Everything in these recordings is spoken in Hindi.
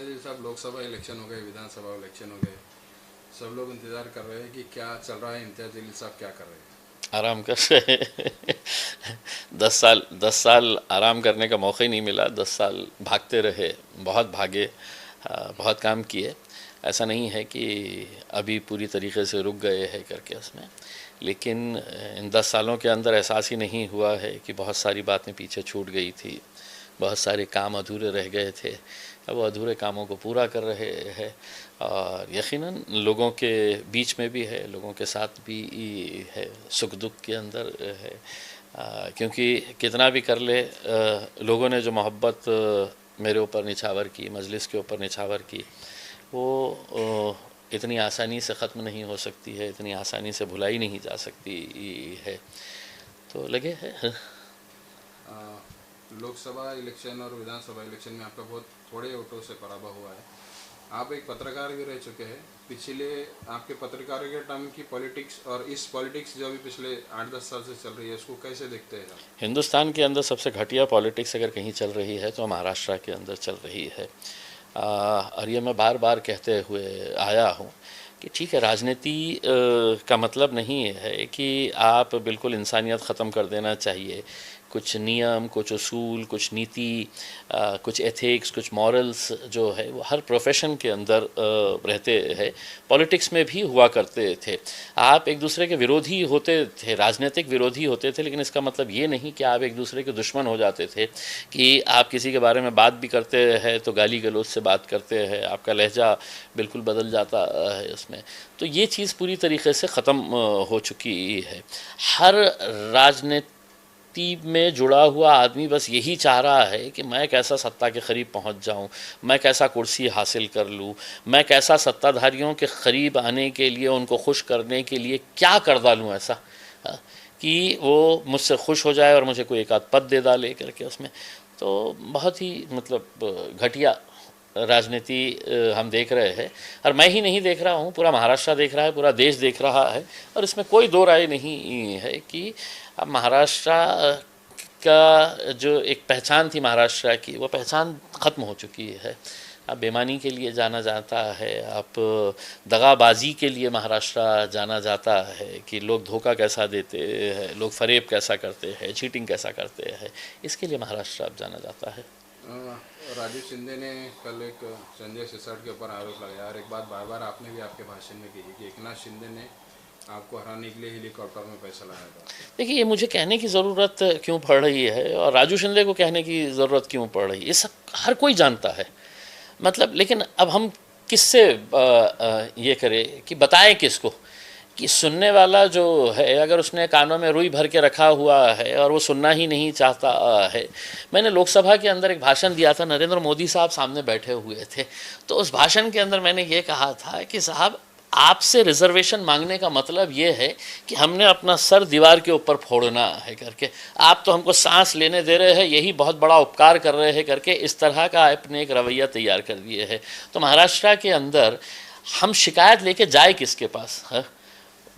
जी साहब, लोकसभा इलेक्शन हो गए, विधानसभा इलेक्शन हो गए, सब लोग इंतजार कर रहे हैं कि क्या चल रहा है, इम्तियाज जलील साहब क्या कर रहे हैं। आराम कर रहे हैं। 10 साल आराम करने का मौका ही नहीं मिला। 10 साल भागते रहे, बहुत भागे, बहुत काम किए। ऐसा नहीं है कि अभी पूरी तरीके से रुक गए हैं करके उसमें, लेकिन इन 10 सालों के अंदर एहसास ही नहीं हुआ है कि बहुत सारी बातें पीछे छूट गई थी, बहुत सारे काम अधूरे रह गए थे। अब वो अधूरे कामों को पूरा कर रहे हैं और यकीनन लोगों के बीच में भी है, लोगों के साथ भी है, सुख दुख के अंदर है। क्योंकि कितना भी कर ले, लोगों ने जो मोहब्बत मेरे ऊपर निछावर की, मजलिस के ऊपर निछावर की, वो इतनी आसानी से ख़त्म नहीं हो सकती है, इतनी आसानी से भुलाई नहीं जा सकती है। तो लगे है। अ, लोकसभा इलेक्शन और विधानसभा इलेक्शन में आपका बहुत थोड़े वोटों से पराभव हुआ है। आप एक पत्रकार भी रह चुके हैं। पिछले आपके पत्रकार के टाइम की पॉलिटिक्स और इस पॉलिटिक्स जो अभी पिछले 8-10 साल से चल रही है, उसको कैसे देखते हैं आप? हिंदुस्तान के अंदर सबसे घटिया पॉलिटिक्स अगर कहीं चल रही है तो महाराष्ट्र के अंदर चल रही है। और ये मैं बार बार कहते हुए आया हूँ कि ठीक है, राजनीति का मतलब नहीं है कि आप बिल्कुल इंसानियत ख़त्म कर देना चाहिए। कुछ नियम, कुछ उसूल, कुछ नीति, कुछ एथिक्स, कुछ मॉरल्स जो है वो हर प्रोफेशन के अंदर रहते हैं। पॉलिटिक्स में भी हुआ करते थे। आप एक दूसरे के विरोधी होते थे, राजनीतिक विरोधी होते थे, लेकिन इसका मतलब ये नहीं कि आप एक दूसरे के दुश्मन हो जाते थे। कि आप किसी के बारे में बात भी करते हैं तो गाली गलौज से बात करते हैं, आपका लहजा बिल्कुल बदल जाता है उसमें। तो ये चीज़ पूरी तरीके से ख़त्म हो चुकी है। हर राजनीति में जुड़ा हुआ आदमी बस यही चाह रहा है कि मैं कैसा सत्ता के करीब पहुंच जाऊं, मैं कैसा कुर्सी हासिल कर लूं, मैं कैसा सत्ताधारियों के करीब आने के लिए, उनको खुश करने के लिए क्या कर डालूं ऐसा कि वो मुझसे खुश हो जाए और मुझे कोई एक आध पद दे डाले करके उसमें। तो बहुत ही मतलब घटिया राजनीति हम देख रहे हैं। और मैं ही नहीं देख रहा हूँ, पूरा महाराष्ट्र देख रहा है, पूरा देश देख रहा है। और इसमें कोई दो राय नहीं है कि अब महाराष्ट्र का जो एक पहचान थी महाराष्ट्र की, वो पहचान ख़त्म हो चुकी है। अब बेईमानी के लिए जाना जाता है, आप दगाबाजी के लिए महाराष्ट्र जाना जाता है कि लोग धोखा कैसा देते हैं, लोग फरेब कैसा करते हैं, चीटिंग कैसा करते हैं, इसके लिए महाराष्ट्र अब जाना जाता है। राजू शिंदे ने कल एक संजय सिसोदिया के ऊपर आरोप लगाया, और एक बात बार बार आपने भी आपके भाषण में कही कि एकनाथ शिंदे ने आपको हराने के लिए हेलीकॉप्टर में पैसा लगाया था। देखिए, ये मुझे कहने की ज़रूरत क्यों पड़ रही है और राजू शिंदे को कहने की ज़रूरत क्यों पड़ रही है, ये सब हर कोई जानता है। मतलब लेकिन अब हम किससे ये करें कि बताएं किसको, कि सुनने वाला जो है अगर उसने कानों में रुई भर के रखा हुआ है और वो सुनना ही नहीं चाहता है। मैंने लोकसभा के अंदर एक भाषण दिया था, नरेंद्र मोदी साहब सामने बैठे हुए थे। तो उस भाषण के अंदर मैंने ये कहा था कि साहब, आपसे रिजर्वेशन मांगने का मतलब ये है कि हमने अपना सर दीवार के ऊपर फोड़ना है करके, आप तो हमको सांस लेने दे रहे हैं, यही बहुत बड़ा उपकार कर रहे हैं करके इस तरह का आपने एक रवैया तैयार कर दिए है। तो महाराष्ट्र के अंदर हम शिकायत लेके जाए किसके पास है?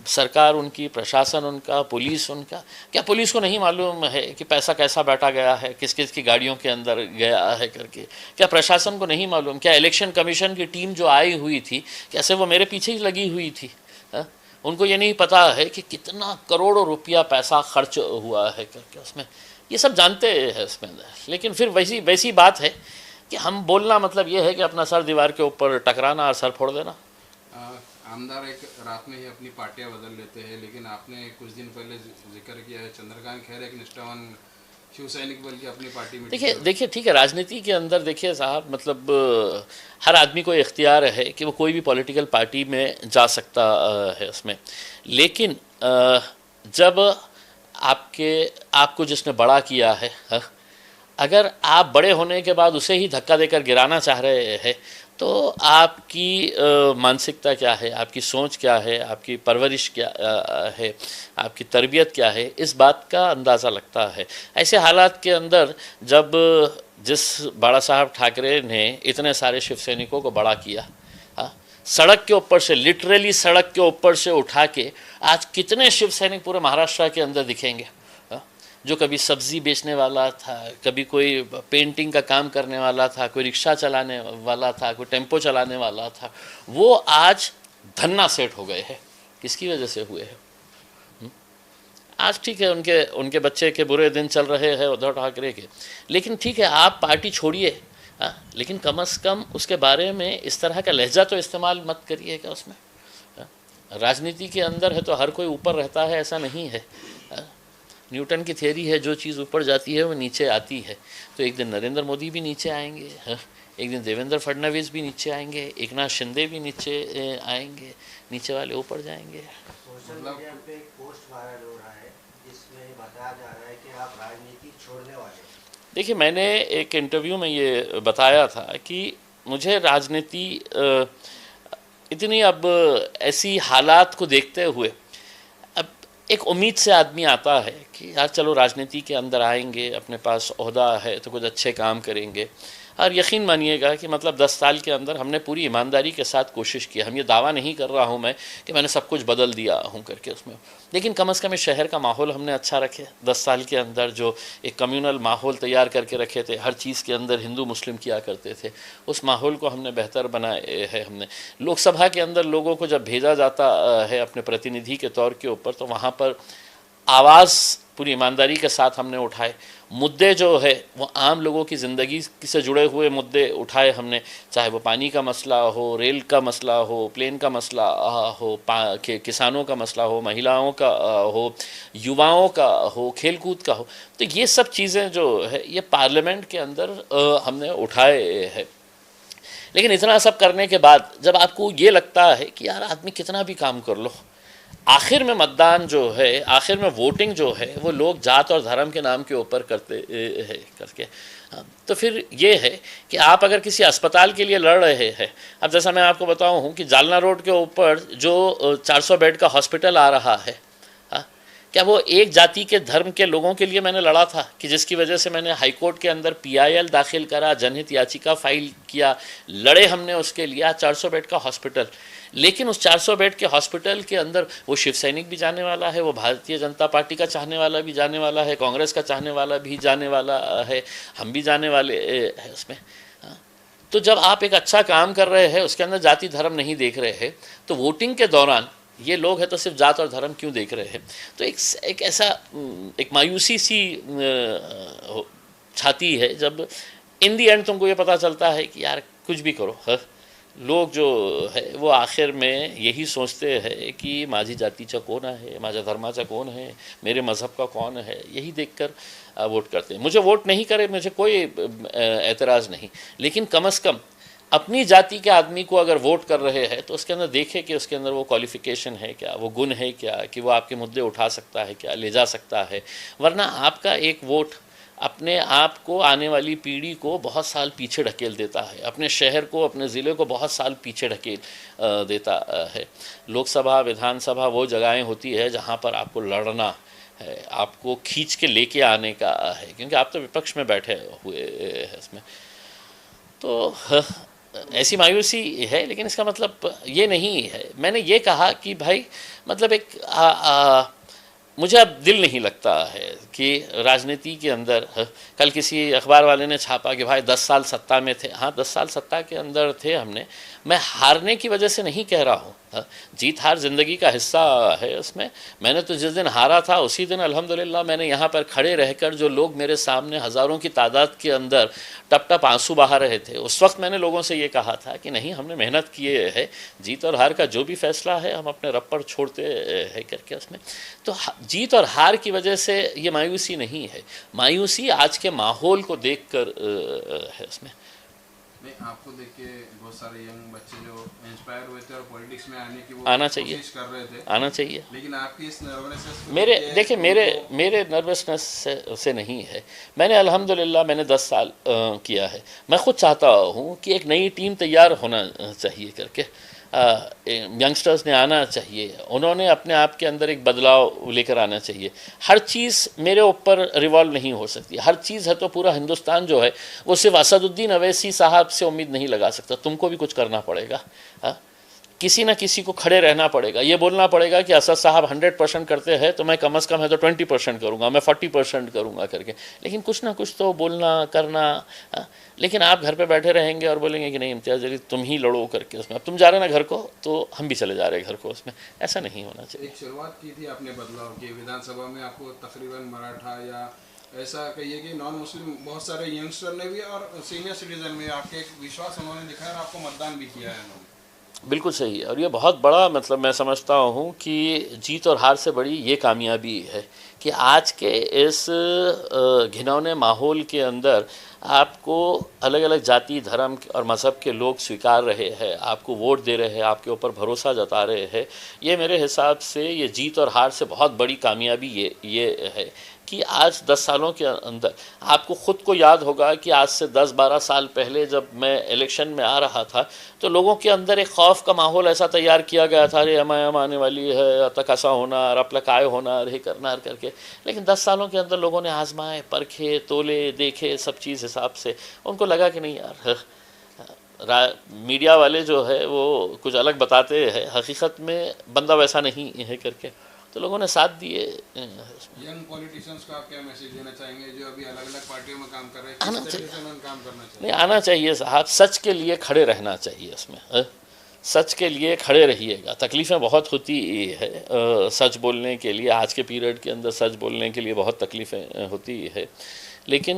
सरकार उनकी, प्रशासन उनका, पुलिस उनका। क्या पुलिस को नहीं मालूम है कि पैसा कैसा बैठा गया है, किस किस की गाड़ियों के अंदर गया है करके? क्या प्रशासन को नहीं मालूम? क्या इलेक्शन कमीशन की टीम जो आई हुई थी, कैसे वो मेरे पीछे ही लगी हुई थी? हा? उनको ये नहीं पता है कि कितना करोड़ों रुपया पैसा खर्च हुआ है करके उसमें? ये सब जानते हैं इसमें अंदर। लेकिन फिर वैसी वैसी बात है कि हम बोलना मतलब ये है कि अपना सर दीवार के ऊपर टकराना और सर फोड़ देना। आमदार एक रात में ही अपनी पार्टियां बदल लेते हैं, लेकिन आपने कुछ दिन पहले जिक्र किया है चंद्रकांत खैरे एक निष्ठावान शिव सैनिक बल की अपनी पार्टी में देखिए देखिए ठीक है, राजनीति के अंदर देखिए साहब, मतलब हर आदमी को इख्तियार है कि वो कोई भी पॉलिटिकल पार्टी में जा सकता है उसमें। लेकिन जब आपको जिसने बड़ा किया है, अगर आप बड़े होने के बाद उसे ही धक्का देकर गिराना चाह रहे हैं, तो आपकी मानसिकता क्या है, आपकी सोच क्या है, आपकी परवरिश क्या है, आपकी तरबियत क्या है, इस बात का अंदाज़ा लगता है। ऐसे हालात के अंदर जब जिस बाला साहब ठाकरे ने इतने सारे शिव सैनिकों को बड़ा किया, हाँ, सड़क के ऊपर से, लिटरली सड़क के ऊपर से उठा के आज कितने शिव सैनिक पूरे महाराष्ट्र के अंदर दिखेंगे? जो कभी सब्ज़ी बेचने वाला था, कभी कोई पेंटिंग का काम करने वाला था, कोई रिक्शा चलाने वाला था, कोई टेम्पो चलाने वाला था, वो आज धन्ना सेठ हो गए हैं। किसकी वजह से हुए हैं? आज ठीक है, उनके उनके बच्चे के बुरे दिन चल रहे हैं उद्धव ठाकरे के, लेकिन ठीक है आप पार्टी छोड़िए, लेकिन कम से कम उसके बारे में इस तरह का लहजा तो इस्तेमाल मत करिएगा उसमें। राजनीति के अंदर है तो हर कोई ऊपर रहता है, ऐसा नहीं है। न्यूटन की थियरी है, जो चीज़ ऊपर जाती है वो नीचे आती है। तो एक दिन नरेंद्र मोदी भी नीचे आएंगे, एक दिन देवेंद्र फडणवीस भी नीचे आएंगे, एकनाथ शिंदे भी नीचे आएंगे, नीचे वाले ऊपर जाएंगे। सोशल मीडिया पे एक पोस्ट वायरल हो रहा है जिसमें बताया जा रहा है कि आप राजनीति छोड़ने वाले हैं। देखिए, मैंने एक इंटरव्यू में ये बताया था कि मुझे राजनीति इतनी अब ऐसी हालात को देखते हुए अब एक उम्मीद से आदमी आता है कि यार चलो राजनीति के अंदर आएंगे, अपने पास ओहदा है तो कुछ अच्छे काम करेंगे। और यकीन मानिएगा कि मतलब 10 साल के अंदर हमने पूरी ईमानदारी के साथ कोशिश की। हम ये दावा नहीं कर रहा हूँ मैं कि मैंने सब कुछ बदल दिया हूँ करके उसमें, लेकिन कम से कम इस शहर का माहौल हमने अच्छा रखे। 10 साल के अंदर जो एक कम्युनल माहौल तैयार करके रखे थे, हर चीज़ के अंदर हिंदू मुस्लिम किया करते थे, उस माहौल को हमने बेहतर बनाए है। हमने लोकसभा के अंदर लोगों को जब भेजा जाता है अपने प्रतिनिधि के तौर के ऊपर, तो वहाँ पर आवाज़ पूरी ईमानदारी के साथ हमने उठाए। मुद्दे जो है वो आम लोगों की ज़िंदगी से जुड़े हुए मुद्दे उठाए हमने, चाहे वो पानी का मसला हो, रेल का मसला हो, प्लेन का मसला हो, किसानों का मसला हो, महिलाओं का हो, युवाओं का हो, खेलकूद का हो। तो ये सब चीज़ें जो है ये पार्लियामेंट के अंदर हमने उठाए हैं। लेकिन इतना सब करने के बाद जब आपको ये लगता है कि यार आदमी कितना भी काम कर लो, आखिर में मतदान जो है, आखिर में वोटिंग जो है वो लोग जात और धर्म के नाम के ऊपर करते हैं करके, तो फिर ये है कि आप अगर किसी अस्पताल के लिए लड़ रहे हैं, अब जैसा मैं आपको बताऊं हूँ कि जालना रोड के ऊपर जो 400 बेड का हॉस्पिटल आ रहा है, क्या वो एक जाति के धर्म के लोगों के लिए मैंने लड़ा था कि जिसकी वजह से मैंने हाई कोर्ट के अंदर PIL दाखिल करा, जनहित याचिका फाइल किया, लड़े हमने उसके लिए। 400 बेड का हॉस्पिटल, लेकिन उस 400 बेड के हॉस्पिटल के अंदर वो शिव सैनिक भी जाने वाला है, वो भारतीय जनता पार्टी का चाहने वाला भी जाने वाला है, कांग्रेस का चाहने वाला भी जाने वाला है, हम भी जाने वाले हैं उसमें। तो जब आप एक अच्छा काम कर रहे हैं, उसके अंदर जाति धर्म नहीं देख रहे हैं, तो वोटिंग के दौरान ये लोग हैं तो सिर्फ जात और धर्म क्यों देख रहे हैं? तो एक ऐसा एक मायूसी सी छाती है जब इन दी एंड तुमको ये पता चलता है कि यार कुछ भी करो, लोग जो है वो आखिर में यही सोचते हैं कि माझी जातीचा कोण आहे, माझ्या धर्माचा कोण है, मेरे मज़हब का कौन है, यही देखकर वोट करते हैं। मुझे वोट नहीं करे, मुझे कोई एतराज़ नहीं, लेकिन कम से कम अपनी जाति के आदमी को अगर वोट कर रहे हैं तो उसके अंदर देखें कि उसके अंदर वो क्वालिफ़िकेशन है क्या, वो गुण है क्या, कि वो आपके मुद्दे उठा सकता है क्या, ले जा सकता है। वरना आपका एक वोट अपने आप को, आने वाली पीढ़ी को बहुत साल पीछे ढकेल देता है, अपने शहर को, अपने ज़िले को बहुत साल पीछे ढकेल देता है। लोकसभा, विधानसभा वो जगहें होती है जहाँ पर आपको लड़ना है, आपको खींच के लेके आने का है, क्योंकि आप तो विपक्ष में बैठे हुए हैं इसमें। तो ऐसी मायूसी है, लेकिन इसका मतलब ये नहीं है। मैंने ये कहा कि भाई मतलब एक मुझे अब दिल नहीं लगता है कि राजनीति के अंदर, कल किसी अखबार वाले ने छापा कि भाई 10 साल सत्ता में थे। हाँ, 10 साल सत्ता के अंदर थे हमने। मैं हारने की वजह से नहीं कह रहा हूँ, जीत हार ज़िंदगी का हिस्सा है उसमें। मैंने तो जिस दिन हारा था उसी दिन अल्हम्दुलिल्लाह मैंने यहाँ पर खड़े रहकर, जो लोग मेरे सामने हज़ारों की तादाद के अंदर टप टप आंसू बहा रहे थे, उस वक्त मैंने लोगों से ये कहा था कि नहीं, हमने मेहनत किए है, जीत और हार का जो भी फैसला है हम अपने रब पर छोड़ते हैं करके उसमें। तो जीत और हार की वजह से ये मायूसी नहीं है, मायूसी आज के माहौल को देख कर है उसमें। नहीं, आपको देख के बहुत सारे यंग बच्चे जो इंस्पायर हुए थे और पॉलिटिक्स में आने की वो आना चाहिए, कोशिश कर रहे थे, आना चाहिए। लेकिन आपकी इस नर्वसनेस देखिए मेरे नर्वसनेस से नहीं है। मैंने अल्हम्दुलिल्लाह मैंने 10 साल किया है। मैं खुद चाहता हूँ कि एक नई टीम तैयार होना चाहिए करके, यंगस्टर्स ने आना चाहिए, उन्होंने अपने आप के अंदर एक बदलाव लेकर आना चाहिए। हर चीज़ मेरे ऊपर रिवॉल्व नहीं हो सकती, हर चीज़ है तो पूरा हिंदुस्तान जो है वो सिर्फ असदुद्दीन अवैसी साहब से उम्मीद नहीं लगा सकता, तुमको भी कुछ करना पड़ेगा। किसी न किसी को खड़े रहना पड़ेगा, ये बोलना पड़ेगा कि असद साहब 100% करते हैं तो मैं कम से कम है तो 20% करूँगा, मैं 40% करूँगा करके, लेकिन कुछ ना कुछ तो बोलना करना। लेकिन आप घर पे बैठे रहेंगे और बोलेंगे कि नहीं इम्तियाज़ जलील तुम ही लड़ो करके उसमें, अब तुम जा रहे ना घर को तो हम भी चले जा रहे घर को, उसमें ऐसा नहीं होना चाहिए। एक शुरुआत की थी आपने बदलाव की, विधानसभा में आपको तकरीबन मराठा या ऐसा कहिए कि नॉन मुस्लिम बहुत सारे यंगस्टर ने भी और सीनियर सिटीजन में आपके एक विश्वास उन्होंने दिखाया और आपको मतदान भी किया है उन्होंने। बिल्कुल सही है, और ये बहुत बड़ा मतलब मैं समझता हूँ कि जीत और हार से बड़ी ये कामयाबी है कि आज के इस घिनौने माहौल के अंदर आपको अलग अलग जाति धर्म और मज़हब के लोग स्वीकार रहे हैं, आपको वोट दे रहे हैं, आपके ऊपर भरोसा जता रहे हैं। ये मेरे हिसाब से ये जीत और हार से बहुत बड़ी कामयाबी ये है कि आज 10 सालों के अंदर आपको ख़ुद को याद होगा कि आज से 10-12 साल पहले जब मैं इलेक्शन में आ रहा था तो लोगों के अंदर एक खौफ का माहौल ऐसा तैयार किया गया था, अरे एम आने वाली है, तक ऐसा होना, अपलकाय होना, अरे करना करके। लेकिन 10 सालों के अंदर लोगों ने आजमाए, परखे, तोले, देखे, सब चीज़ हिसाब से उनको लगा कि नहीं यार मीडिया वाले जो है वो कुछ अलग बताते हैं, हकीकत में बंदा वैसा नहीं है करके, तो लोगों ने साथ दिए। यंग पॉलिटिशियंस को आप क्या मैसेज देना चाहेंगे जो अभी अलग अलग पार्टियों में काम कर रहे हैं, किस तरीके से उन्हें काम करना चाहिए? नहीं, आना चाहिए साहब, सच के लिए खड़े रहना चाहिए उसमें, सच के लिए खड़े रहिएगा। तकलीफ़ें बहुत होती है सच बोलने के लिए, आज के पीरियड के अंदर सच बोलने के लिए बहुत तकलीफ़ें होती है, लेकिन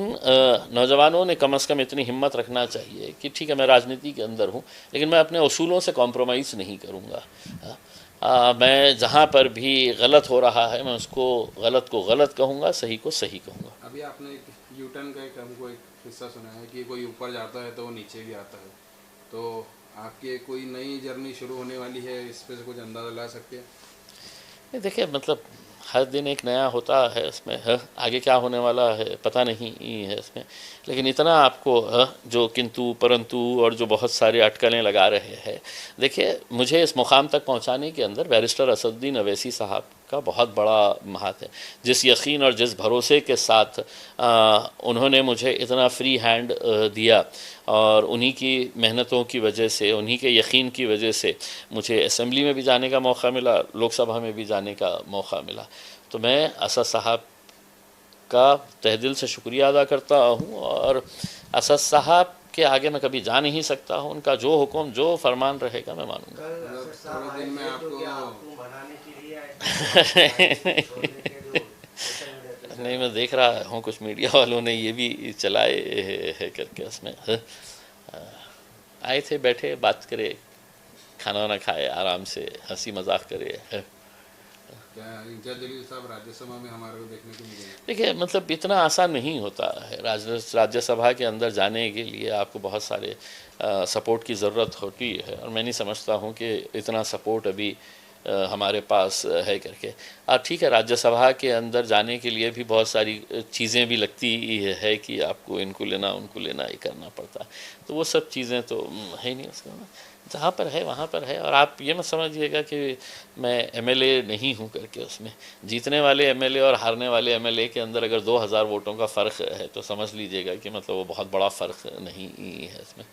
नौजवानों ने कम से कम इतनी हिम्मत रखना चाहिए कि ठीक है मैं राजनीति के अंदर हूँ लेकिन मैं अपने उसूलों से कॉम्प्रोमाइज़ नहीं करूँगा। मैं जहाँ पर भी गलत हो रहा है मैं उसको गलत को गलत कहूँगा, सही को सही कहूँगा। अभी आपने एक यूटर्न का एक हमको एक किस्सा सुना है कि कोई ऊपर जाता है तो वो नीचे भी आता है, तो आपकी कोई नई जर्नी शुरू होने वाली है, इस पे से कुछ अंदाज़ा ला सकते हैं? देखिए मतलब हर दिन एक नया होता है, उसमें आगे क्या होने वाला है पता नहीं है इसमें, लेकिन इतना आपको जो किंतु परंतु और जो बहुत सारे अटकलें लगा रहे हैं। देखिए मुझे इस मुकाम तक पहुंचाने के अंदर बैरिस्टर असदुद्दीन अवैसी साहब का बहुत बड़ा हाथ है। जिस यकीन और जिस भरोसे के साथ उन्होंने मुझे इतना फ्री हैंड दिया और उन्हीं की मेहनतों की वजह से, उन्हीं के यकीन की वजह से मुझे असेंबली में भी जाने का मौका मिला, लोकसभा में भी जाने का मौका मिला। तो मैं असद साहब का तहे दिल से शुक्रिया अदा करता हूँ और असद साहब के आगे मैं कभी जा नहीं सकता हूँ, उनका जो हुक्म जो फरमान रहेगा मैं मानूंगा। थोड़े दिन में आपको नहीं, मैं देख रहा हूँ कुछ मीडिया वालों ने ये भी चलाए है करके, उसमें आए थे, बैठे, बात करे, खाना वाना खाए, आराम से हंसी मजाक करे। क्या इम्तियाज़ जलील साहब राज्यसभा में हमारे को देखने को मिलेंगे? देखिए मतलब इतना आसान नहीं होता है, राज्यसभा के अंदर जाने के लिए आपको बहुत सारे सपोर्ट की ज़रूरत होती है और मैं नहीं समझता हूँ कि इतना सपोर्ट अभी हमारे पास है करके। ठीक है, राज्यसभा के अंदर जाने के लिए भी बहुत सारी चीज़ें भी लगती है कि आपको इनको लेना उनको लेना ये करना पड़ता है, तो वो सब चीज़ें तो है नहीं उसका, जहाँ पर है वहाँ पर है। और आप ये मत समझिएगा कि मैं एमएलए नहीं हूँ करके, उसमें जीतने वाले एमएलए और हारने वाले एमएलए के अंदर अगर 2000 वोटों का फ़र्क है तो समझ लीजिएगा कि मतलब वो बहुत बड़ा फ़र्क नहीं है इसमें।